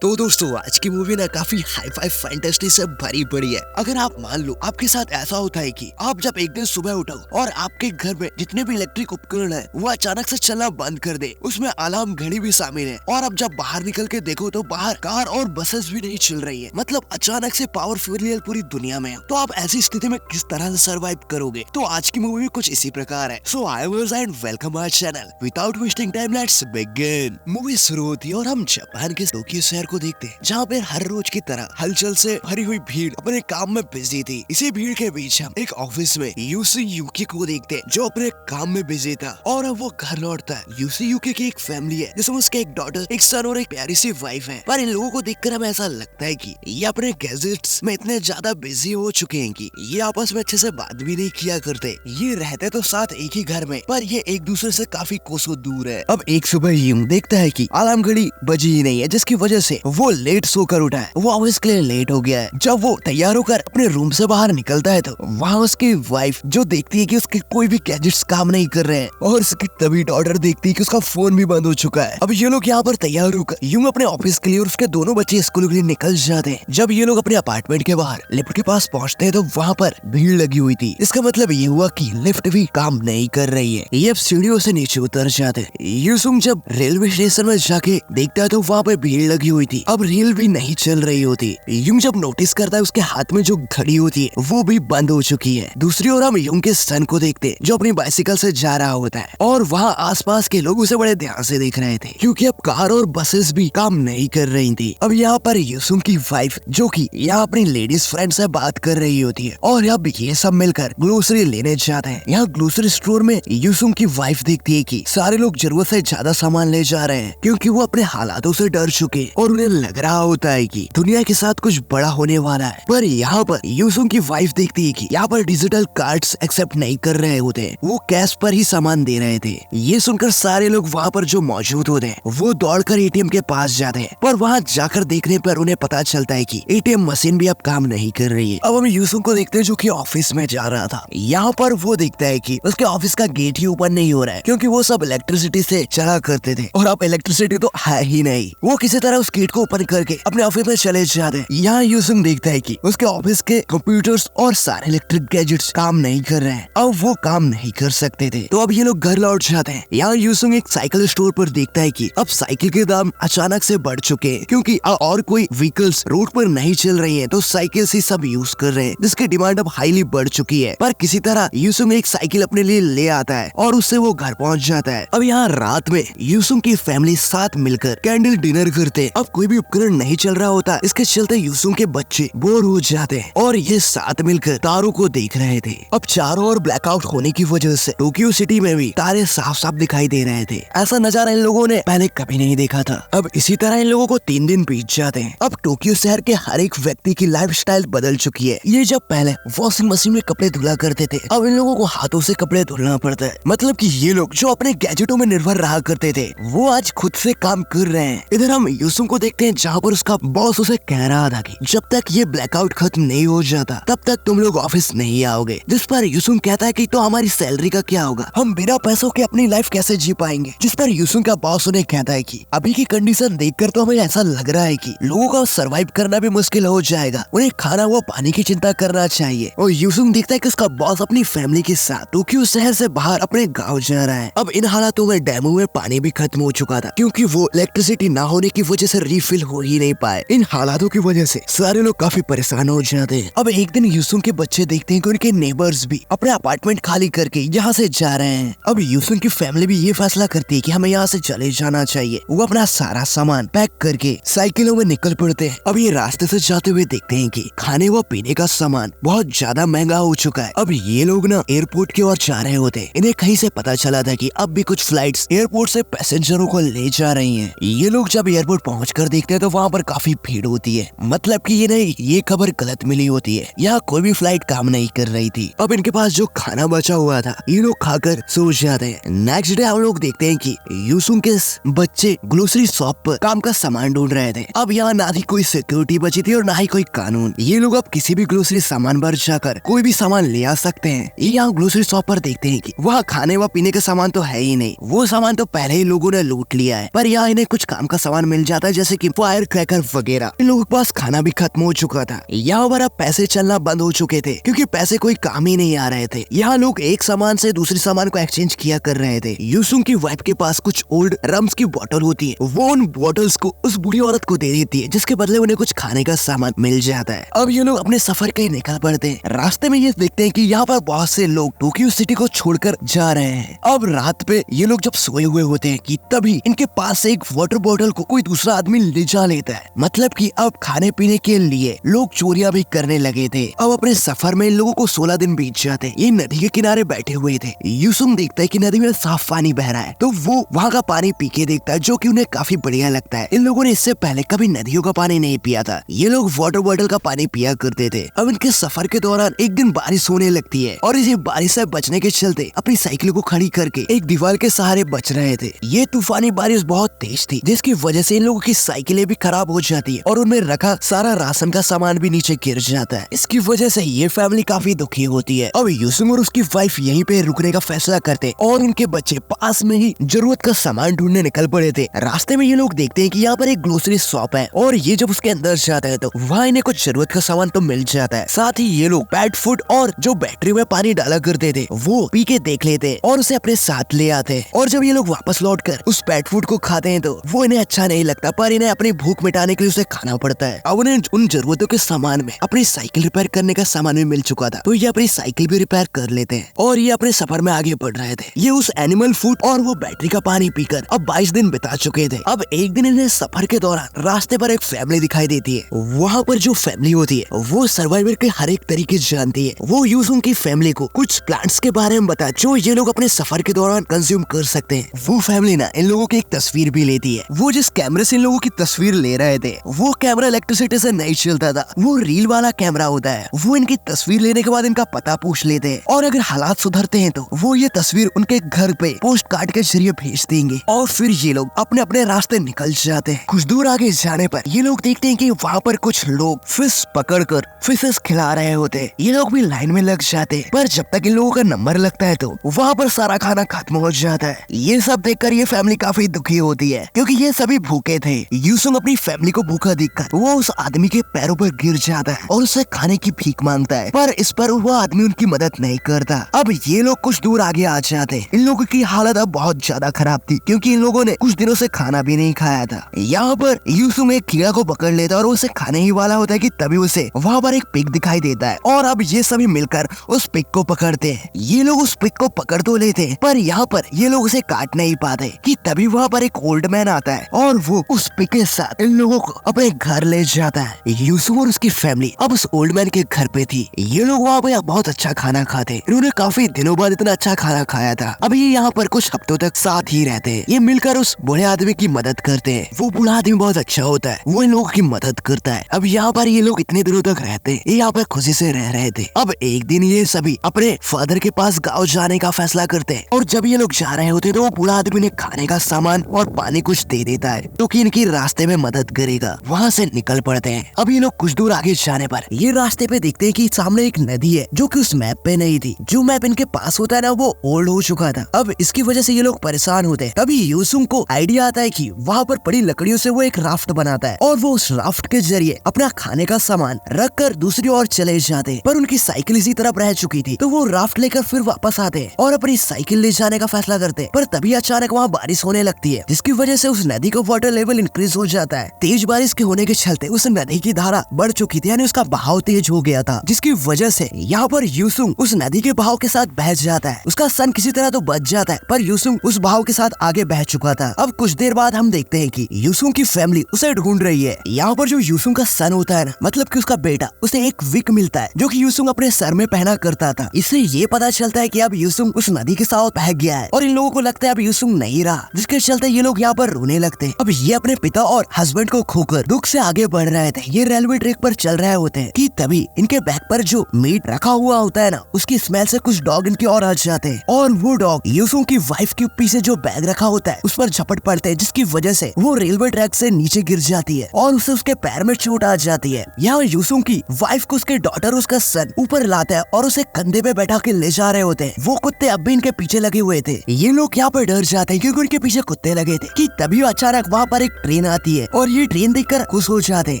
तो दोस्तों आज की मूवी ना काफी हाई फाई फैंटेसी से भरी पड़ी है। अगर आप मान लो आपके साथ ऐसा होता है कि आप जब एक दिन सुबह उठो और आपके घर में जितने भी इलेक्ट्रिक उपकरण है वो अचानक से चलना बंद कर दे, उसमें अलार्म घड़ी भी शामिल है, और अब जब बाहर निकल के देखो तो बाहर कार और बसेस भी नहीं चल रही है, मतलब अचानक से पावर फेलियर पूरी दुनिया में है। तो आप ऐसी स्थिति में किस तरह से सर्वाइव करोगे? तो आज की मूवी कुछ इसी प्रकार है। So I was and welcome our channel. Without wasting time let's begin. Movie शुरू होती है और हम जापान के टोक्यो शहर को देखते हैं, जहाँ पे हर रोज की तरह हलचल से भरी हुई भीड़ अपने काम में बिजी थी। इसी भीड़ के बीच हम एक ऑफिस में यूसी यूकी को देखते हैं, जो अपने काम में बिजी था और अब वो घर लौटता है। यूसी यूकी की एक फैमिली है जिसमें उसके एक डॉटर, एक सन और एक प्यारी सी वाइफ है। पर इन लोगों को देखकर हमें ऐसा लगता है कि ये अपने गैजेट्स में इतने ज्यादा बिजी हो चुके हैं कि ये आपस में अच्छे से बात भी नहीं किया करते। ये रहते तो साथ एक ही घर में, पर ये एक दूसरे से काफी कोसों दूर है। अब एक सुबह यूं देखता है कि अलार्म घड़ी बजी ही नहीं है, जिसकी वजह से वो लेट सोकर उठा है। वो ऑफिस के लिए लेट हो गया है। जब वो तैयार होकर अपने रूम से बाहर निकलता है तो वहाँ उसकी वाइफ जो देखती है कि उसके कोई भी गैजेट्स काम नहीं कर रहे हैं, और उसकी तभी डॉटर देखती है कि उसका फोन भी बंद हो चुका है। अब ये लोग यहाँ पर तैयार होकर यूं अपने ऑफिस के लिए और उसके दोनों बच्चे स्कूल के लिए निकल जाते हैं। जब ये लोग अपने अपार्टमेंट के बाहर लिफ्ट के पास पहुँचते हैं तो वहाँ पर भीड़ लगी हुई थी। इसका मतलब ये हुआ कि लिफ्ट भी काम नहीं कर रही है। ये अब सीढ़ियों से नीचे उतर जाते हैं। यूसुंग जब रेलवे स्टेशन में जाके देखता है तो वहाँ पे भीड़ लगी हुई थी। अब रेल भी नहीं चल रही होती। यूं जब नोटिस करता है उसके हाथ में जो घड़ी होती है वो भी बंद हो चुकी है। दूसरी ओर हम यूं के सन को देखते हैं, जो अपनी बाइसिकल से जा रहा होता है, और वहाँ आसपास के लोग उसे बड़े ध्यान से देख रहे थे क्योंकि अब कार और बसेस भी काम नहीं कर रही थी। अब यहाँ पर यूसुंग की वाइफ जो कि यहाँ अपनी लेडीज फ्रेंड से बात कर रही होती है, और अब ये सब मिलकर ग्रोसरी लेने जाते हैं। यहाँ ग्रोसरी स्टोर में यूसुंग की वाइफ देखती है कि सारे लोग जरूरत से ज्यादा सामान ले जा रहे हैं क्योंकि वो अपने हालातों से डर चुके और उन्हें लग रहा होता है कि दुनिया के साथ कुछ बड़ा होने वाला है। पर यहाँ पर यूसुंग की वाइफ देखती है कि यहाँ पर डिजिटल कार्ड्स एक्सेप्ट नहीं कर रहे होते, वो कैश पर ही सामान दे रहे थे। ये सुनकर सारे लोग वहाँ पर जो मौजूद होते हैं वो दौड़कर एटीएम के पास जाते हैं, पर वहाँ जाकर देखने पर उन्हें पता चलता है कि एटीएम मशीन भी अब काम नहीं कर रही है। अब हम यूसुंग को देखते हैं जो कि ऑफिस में जा रहा था। यहाँ पर वो देखता है कि उसके ऑफिस का गेट ही ओपन नहीं हो रहा है क्योंकि वो सब इलेक्ट्रिसिटी से चला करते थे, और अब इलेक्ट्रिसिटी तो है ही नहीं। वो किसी तरह उस गेट को ओपन करके अपने ऑफिस में चले जाते हैं। यहाँ यूसुंग देखता है कि उसके ऑफिस के कंप्यूटर्स और सारे इलेक्ट्रिक गैजेट्स काम नहीं कर रहे हैं। अब वो काम नहीं कर सकते थे, तो अब ये लोग घर लौट जाते हैं। यहाँ यूसुंग एक साइकिल स्टोर पर देखता है कि अब साइकिल के दाम अचानक से बढ़ चुके हैं क्योंकि और कोई व्हीकल्स रोड पर नहीं चल रही है, तो साइकिल से सब यूज कर रहे हैं, जिसकी डिमांड अब हाईली बढ़ चुकी है। पर किसी तरह यूसुंग एक साइकिल अपने लिए ले आता है और उससे वो घर पहुँच जाता है। अब यहाँ रात में यूसुंग की फैमिली साथ मिलकर कैंडल डिनर करते हैं। अब कोई भी उपकरण नहीं चल रहा होता, इसके चलते यूसुंग के बच्चे बोर हो जाते हैं और ये साथ मिलकर तारों को देख रहे थे। अब चारों ओर ब्लैकआउट होने की वजह से टोक्यो सिटी में भी तारे साफ साफ दिखाई दे रहे थे। ऐसा नजारा इन लोगों ने पहले कभी नहीं देखा था। अब इसी तरह इन लोगों को 3 दिन बीत जाते हैं। अब टोक्यो शहर के हर एक व्यक्ति की लाइफस्टाइल बदल चुकी है। ये जब पहले वॉशिंग मशीन में कपड़े धुला करते थे, अब इन लोगों को हाथों से कपड़े धुलना पड़ता है। मतलब कि ये लोग जो अपने गैजेटों में निर्भर रहा करते थे वो आज खुद से काम कर रहे हैं। इधर हम यूसुंग को देखते हैं जहाँ पर उसका बॉस उसे कह रहा था कि जब तक ये ब्लैकआउट खत्म नहीं हो जाता तब तक तुम लोग ऑफिस नहीं आओगे। जिस पर यूसुंग कहता है कि तो हमारी सैलरी का क्या होगा, हम बिना पैसों के अपनी लाइफ कैसे जी पाएंगे। जिस पर यूसुंग का बॉस उन्हें कहता है कि अभी की कंडीशन देखकर तो हमें ऐसा लग रहा है कि लोगों का सर्वाइव करना भी मुश्किल हो जाएगा, उन्हें खाना व पानी की चिंता करना चाहिए। और यूसुंग देखता है कि उसका बॉस अपनी फैमिली के साथ टोक्यो शहर से बाहर अपने गाँव जा रहा है। अब इन हालातों में डैमों में पानी भी खत्म हो चुका था क्योंकि वो इलेक्ट्रिसिटी ना होने की वजह से रिफिल हो ही नहीं पाए। इन हालातों की वजह से सारे लोग काफी परेशान हो जाते हैं। अब एक दिन यूसुंग के बच्चे देखते हैं कि उनके नेबर्स भी अपने अपार्टमेंट खाली करके यहाँ से जा रहे हैं। अब यूसुंग की फैमिली भी ये फैसला करती है कि हमें यहाँ से चले जाना चाहिए। वो अपना सारा सामान पैक करके साइकिलों में निकल पड़ते हैं। अब ये रास्ते से जाते हुए देखते हैं कि खाने व पीने का सामान बहुत ज्यादा महंगा हो चुका है। अब ये लोग ना एयरपोर्ट की ओर जा रहे होते हैं। इन्हें कहीं से पता चला था कि अब भी कुछ फ्लाइट्स एयरपोर्ट से पैसेंजरों को ले जा रही हैं। ये लोग जब एयरपोर्ट पहुंचकर देखते हैं तो वहाँ पर काफी भीड़ होती है, मतलब कि इन्हें ये खबर गलत मिली होती है। यहाँ कोई भी फ्लाइट काम नहीं कर रही थी। अब इनके पास जो खाना बचा हुआ था ये लोग खाकर सो जाते हैं। नेक्स्ट डे हम लोग देखते हैं कि यूसुंग के बच्चे ग्रोसरी शॉप पर काम का सामान ढूंढ रहे थे। अब यहाँ ना ही कोई सिक्योरिटी बची थी और ना ही कोई कानून। ये लोग अब किसी भी ग्रोसरी सामान पर जाकर कोई भी सामान ले आ सकते हैं। ये यहाँ ग्रोसरी शॉप पर देखते हैं कि वहाँ खाने व पीने का सामान तो है ही नहीं, वो सामान तो पहले ही लोगों ने लूट लिया है। पर यहाँ इन्हें कुछ काम का सामान मिल जाता है, जैसे जैसे कि फायर क्रैकर वगैरह। इन लोगों के पास खाना भी खत्म हो चुका था। यहाँ पर अब पैसे चलना बंद हो चुके थे क्योंकि पैसे कोई काम ही नहीं आ रहे थे। यहाँ लोग एक सामान से दूसरे सामान को एक्सचेंज किया कर रहे थे। यूसुंग की वाइफ के पास कुछ ओल्ड रम्स की बोतल होती है, वो उन बोतल्स को उस बूढ़ी औरत को दे देती है, जिसके बदले उन्हें कुछ खाने का सामान मिल जाता है। अब ये लोग अपने सफर के लिए निकल पड़ते हैं। रास्ते में ये देखते हैं कि यहाँ पर बहुत से लोग टोक्यो सिटी को छोड़कर जा रहे हैं। अब रात पे ये लोग जब सोए हुए होते हैं कि तभी इनके पास से एक वाटर बोतल को कोई दूसरा आदमी ले जा लेता है। मतलब कि अब खाने पीने के लिए लोग चोरियां भी करने लगे थे। अब अपने सफर में इन लोगों को 16 दिन बीत जाते। ये नदी के किनारे बैठे हुए थे। यूसुंग देखता है कि नदी में साफ पानी बह रहा है, तो वो वहाँ का पानी पी के देखता है, जो कि उन्हें काफी बढ़िया लगता है। इन लोगों ने इससे पहले कभी नदियों का पानी नहीं पिया था। ये लोग वाटर बॉटल का पानी पिया करते थे। अब इनके सफर के दौरान एक दिन बारिश होने लगती है और इसी बारिश से बचने के चलते अपनी साइकिल को खड़ी करके एक दीवार के सहारे बच रहे थे। ये तूफानी बारिश बहुत तेज थी, जिसकी वजह से इन लोगों की साइकिलें भी खराब हो जाती है और उनमें रखा सारा राशन का सामान भी नीचे गिर जाता है। इसकी वजह से ये फैमिली काफी दुखी होती है। अब यूसुंग और उसकी वाइफ यहीं पे रुकने का फैसला करते और उनके बच्चे पास में ही जरूरत का सामान ढूंढने निकल पड़े थे। रास्ते में ये लोग देखते हैं कि यहाँ पर एक ग्रोसरी शॉप है और ये जब उसके अंदर जाता है तो वहाँ इन्हें कुछ जरूरत का सामान तो मिल जाता है। साथ ही ये लोग पेट फूड और जो बैटरी में पानी डाला करते थे वो पी के देख लेते और उसे अपने साथ ले आते हैं। और जब ये लोग वापस लौट कर उस पेट फूड को खाते हैं तो वो इन्हें अच्छा नहीं लगता, पर इन्हें अपनी भूख मिटाने के लिए उसे खाना पड़ता है। अब उन्हें उन जरूरतों के सामान में अपनी साइकिल रिपेयर करने का सामान भी मिल चुका था, तो ये अपनी साइकिल भी रिपेयर कर लेते हैं और ये अपने सफर में आगे बढ़ रहे थे। ये उस एनिमल फूड और वो बैटरी का पानी पीकर अब 22 दिन बिता चुके थे। अब एक दिन इन्हें सफर के दौरान रास्ते पर एक फैमिली दिखाई देती है। वहाँ पर जो फैमिली होती है वो सर्वाइवर के हर एक तरीके जानती है। वो यूसुंग की फैमिली को कुछ प्लांट्स के बारे में बता जो ये लोग अपने सफर के दौरान कंज्यूम कर सकते हैं। वो फैमिली ना इन लोगों की एक तस्वीर भी लेती है। वो जिस कैमरे से इन लोगों की तस्वीर ले रहे थे वो कैमरा इलेक्ट्रिसिटी से नहीं चलता था, वो रील वाला कैमरा होता है। वो इनकी तस्वीर लेने के बाद इनका पता पूछ लेते हैं और अगर हालात सुधरते हैं तो वो ये तस्वीर उनके घर पे पोस्ट कार्ड के जरिए भेज देंगे और फिर ये लोग अपने अपने रास्ते निकल जाते हैं। कुछ दूर आगे जाने पर ये लोग देखते हैं कि वहाँ पर कुछ लोग फिश पकड़कर फिशेस खिला रहे होते हैं। ये लोग भी लाइन में लग जाते हैं, पर जब तक इन लोगों का नंबर लगता है तो वहाँ पर सारा खाना खत्म हो जाता है। ये सब देखकर ये फैमिली काफी दुखी होती है क्योंकि ये सभी भूखे थे। यूसुंग अपनी फैमिली को भूखा देखकर वो उस आदमी के पैरों पर गिर जाता है और उससे खाने की भीख मांगता है, पर इस पर वो आदमी उनकी मदद नहीं करता। अब ये लोग कुछ दूर आगे आ जाते हैं। इन लोगों की हालत अब बहुत ज्यादा खराब थी क्योंकि इन लोगों ने कुछ दिनों से खाना भी नहीं खाया था। यहाँ पर यूसुंग एक कीड़ा को पकड़ लेता है और उसे खाने ही वाला होता है कि तभी उसे वहाँ पर एक पिग दिखाई देता है और अब ये सभी मिलकर उस पिग को पकड़ते हैं। ये लोग उस पिग को पकड़ तो लेते हैं, पर यहाँ पर ये लोग उसे काट नहीं पाते कि तभी वहाँ पर एक ओल्ड मैन आता है और वो उस पिग के साथ इन लोगों को अपने घर ले जाता है। यूसुंग और उसकी फैमिली अब उस ओल्ड मैन के घर पे थी। ये लोग वहाँ पे बहुत अच्छा खाना खाते। इन्होंने काफी दिनों बाद इतना अच्छा खाना खाया था। अब ये यहाँ पर कुछ हफ्तों तक साथ ही रहते हैं। ये मिलकर उस बूढ़े आदमी की मदद करते हैं। वो बूढ़ा आदमी बहुत अच्छा होता है, वो इन लोगों की मदद करता है। अब यहाँ पर ये लोग इतने दिनों तक रहते, ये यहाँ पर खुशी से रह रहे थे। अब एक दिन ये सभी अपने फादर के पास गाँव जाने का फैसला करते हैं और जब ये लोग जा रहे होते तो वो बूढ़ा आदमी इन्हें खाने का सामान और पानी कुछ दे देता है तो कि इनकी रास्ते में मदद करेगा। वहाँ से निकल पड़ते हैं। अब ये लोग कुछ दूर आगे जाने पर ये रास्ते पे देखते हैं कि सामने एक नदी है जो कि उस मैप पे नहीं थी। जो मैप इनके पास होता है ना वो ओल्ड हो चुका था। अब इसकी वजह से ये लोग परेशान होते हैं। तभी यूसुंग को आइडिया आता है कि वहाँ पर पड़ी लकड़ियों से वो एक राफ्ट बनाता है और वो उस राफ्ट के जरिए अपना खाने का सामान रख कर दूसरी ओर चले जाते हैं। पर उनकी साइकिल इसी तरफ रह चुकी थी तो वो राफ्ट लेकर फिर वापस आते हैं और अपनी साइकिल ले जाने का फैसला करते हैं। पर तभी अचानक वहाँ बारिश होने लगती है जिसकी वजह से उस नदी का वाटर लेवल इंक्रीज हो जाता है। तेज बारिश के होने के चलते उस नदी की धारा बढ़ चुकी थी, यानी उसका बहाव तेज हो गया था, जिसकी वजह से यहाँ पर यूसुंग उस नदी के बहाव के साथ बह जाता है। उसका सन किसी तरह तो बच जाता है, पर यूसुंग उस बहाव के साथ आगे बह चुका था। अब कुछ देर बाद हम देखते हैं कि यूसुंग की फैमिली उसे ढूंढ रही है। यहाँ पर जो यूसुंग का सन होता है ना, मतलब कि उसका बेटा, उसे एक विक मिलता है जो कि यूसुंग अपने सर में पहना करता था। इससे ये पता चलता है कि अब यूसुंग उस नदी के साथ बह गया है और इन लोगों को लगता है अब यूसुंग नहीं रहा, जिसके चलते ये लोग यहाँ पर रोने लगते हैं। अब ये अपने पिता और हस्बैंड को खोकर दुख से आगे बढ़ रहे थे। ये रेलवे ट्रैक पर चल रहे होते हैं कि तभी इनके बैग पर जो मीट रखा हुआ होता है ना, उसकी स्मेल से कुछ डॉग इनकी ओर आ जाते हैं और वो डॉग यूसुंग की वाइफ के पीछे जो बैग रखा होता है उस पर झपट पड़ते हैं, जिसकी वजह से वो रेलवे ट्रैक से नीचे गिर जाती है और उसे उसके पैर में चोट आ जाती है। यहाँ यूसुंग की वाइफ को उसके डॉटर उसका सन ऊपर लाता है और उसे कंधे पे बैठा के ले जा रहे होते हैं। वो कुत्ते अब भी इनके पीछे लगे हुए थे। ये लोग यहाँ पर डर जाते हैं क्योंकि उनके पीछे कुत्ते लगे थे कि तभी अचानक वहाँ पर एक ट्रेन ट्रेन आती है और ये ट्रेन देखकर खुश हो जाते हैं।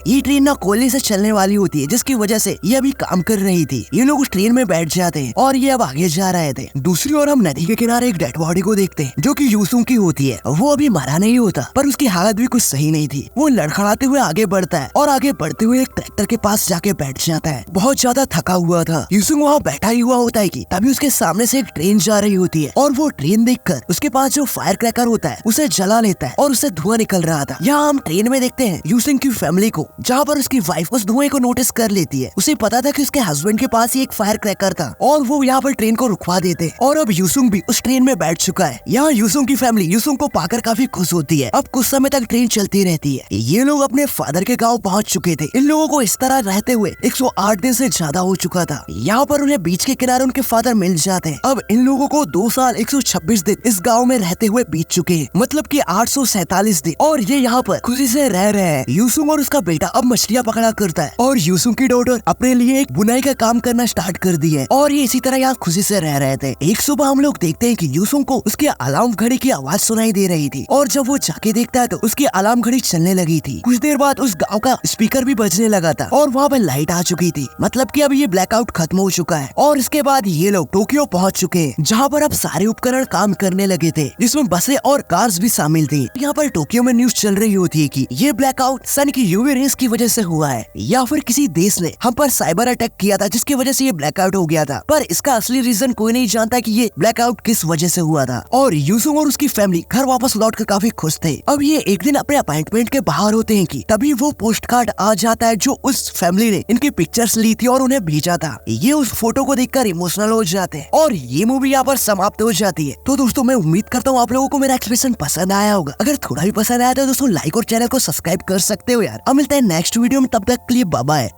ये ट्रेन ना कोयले से चलने वाली होती है, जिसकी वजह से ये अभी काम कर रही थी। ये लोग उस ट्रेन में बैठ जाते हैं और ये अब आगे जा रहे थे। दूसरी ओर हम नदी के किनारे एक डेड बॉडी को देखते हैं जो कि यूसुंग की होती है। वो अभी मरा नहीं होता, पर उसकी हालत भी कुछ सही नहीं थी। वो लड़खड़ाते हुए आगे बढ़ता है और आगे बढ़ते हुए एक ट्रैक्टर के पास जाके बैठ जाता है। बहुत ज्यादा थका हुआ था। यूसुंग वहाँ बैठा ही हुआ होता है कि तभी उसके सामने से एक ट्रेन जा रही होती है और वो ट्रेन देखकर उसके पास जो फायर क्रैकर होता है उसे जला लेता है और उससे धुआं निकल रहा था। यहाँ हम ट्रेन में देखते हैं यूसुंग की फैमिली को, जहाँ पर उसकी वाइफ उस धुएं को नोटिस कर लेती है। उसे पता था कि उसके हस्बैंड के पास ही एक फायर क्रैकर था और वो यहाँ पर ट्रेन को रुकवा देते हैं और अब यूसुंग भी उस ट्रेन में बैठ चुका है। यहाँ यूसुंग की फैमिली यूसुंग को पाकर काफी खुश होती है। अब कुछ समय तक ट्रेन चलती रहती है। ये लोग अपने फादर के गाँव पहुँच चुके थे। इन लोगों को इस तरह रहते हुए 108 दिन से ज्यादा हो चुका था। यहाँ पर उन्हें बीच के किनारे उनके फादर मिल जाते हैं। अब इन लोगों को 2 साल 126 दिन इस गांव में रहते हुए बीत चुके हैं, मतलब कि 847 दिन, और ये यहाँ पर खुशी से रह रहे हैं। यूसुंग और उसका बेटा अब मछलियाँ पकड़ा करता है और यूसुंग की डॉटर अपने लिए एक बुनाई का काम करना स्टार्ट कर दी है और ये इसी तरह यहाँ खुशी से रह रहे थे। एक सुबह हम लोग देखते हैं कि यूसुंग को उसके अलार्म घड़ी की आवाज सुनाई दे रही थी और जब वो जाके देखता है तो उसकी अलार्म घड़ी चलने लगी थी। कुछ देर बाद उस गाँव का स्पीकर भी बजने लगा था और वहाँ पे लाइट आ चुकी थी, मतलब कि अब ये ब्लैकआउट खत्म हो चुका है। और इसके बाद ये लोग टोक्यो पहुंच चुके हैं, जहां पर अब सारे उपकरण काम करने लगे थे, जिसमें बसें और कार्स भी शामिल थी। यहाँ पर टोक्यो में न्यूज चल रही होती है कि ये ब्लैकआउट सन की यूवी रेस की वजह से हुआ है या फिर किसी देश ने हम पर साइबर अटैक किया था जिसकी वजह से ये ब्लैकआउट हो गया था। पर इसका असली रीजन कोई नहीं जानता कि ये ब्लैकआउट किस वजह से हुआ था। और यूसुंग और उसकी फैमिली घर वापस लौटकर काफी खुश थे। अब ये एक दिन अपने अपार्टमेंट के बाहर होते हैं कि तभी वो पोस्ट कार्ड आ जाता है जो उस फैमिली ने इनकी पिक्चर्स ली थी और उन्हें भेजा था। ये उस फोटो को देखकर इमोशनल हो जाते हैं और ये मूवी यहाँ पर समाप्त हो जाती है। तो दोस्तों मैं उम्मीद करता हूँ आप लोगों को मेरा एक्सप्रेशन पसंद आया होगा। अगर थोड़ा भी पसंद आया तो दोस्तों लाइक और चैनल को सब्सक्राइब कर सकते हो यार। अब मिलते हैं नेक्स्ट वीडियो में, तब तक के लिए बाय बाय।